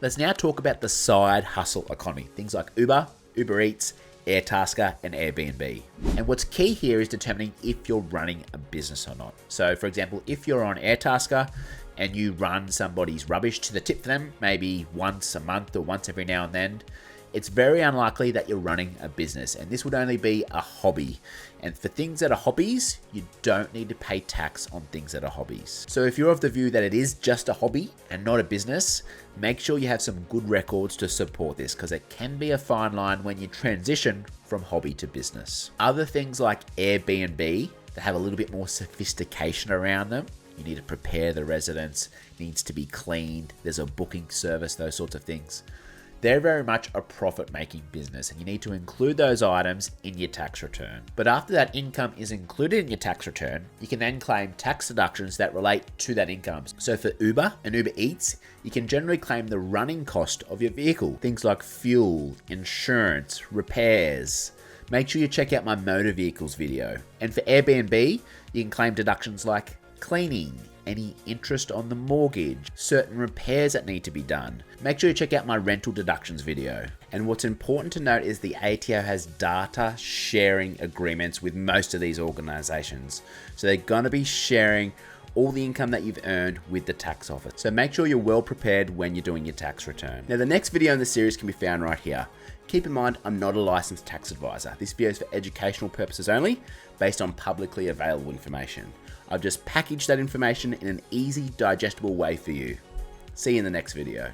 Let's now talk about the side hustle economy, things like Uber, Uber Eats, Airtasker, and Airbnb. And what's key here is determining if you're running a business or not. So for example, if you're on Airtasker and you run somebody's rubbish to the tip for them, maybe once a month or once every now and then, it's very unlikely that you're running a business, and this would only be a hobby. And for things that are hobbies, you don't need to pay tax on things that are hobbies. So if you're of the view that it is just a hobby and not a business, make sure you have some good records to support this, because it can be a fine line when you transition from hobby to business. Other things like Airbnb that have a little bit more sophistication around them. You need to prepare the residence, it needs to be cleaned, there's a booking service, those sorts of things. They're very much a profit-making business, and you need to include those items in your tax return. But after that income is included in your tax return, you can then claim tax deductions that relate to that income. So for Uber and Uber Eats, you can generally claim the running cost of your vehicle, things like fuel, insurance, repairs. Make sure you check out my motor vehicles video. And for Airbnb, you can claim deductions like cleaning, any interest on the mortgage, certain repairs that need to be done. Make sure you check out my rental deductions video. And what's important to note is the ATO has data sharing agreements with most of these organizations. So they're going to be sharing all the income that you've earned with the tax office. So make sure you're well prepared when you're doing your tax return. Now the next video in the series can be found right here. Keep in mind, I'm not a licensed tax advisor. This video is for educational purposes only, based on publicly available information. I've just packaged that information in an easy, digestible way for you. See you in the next video.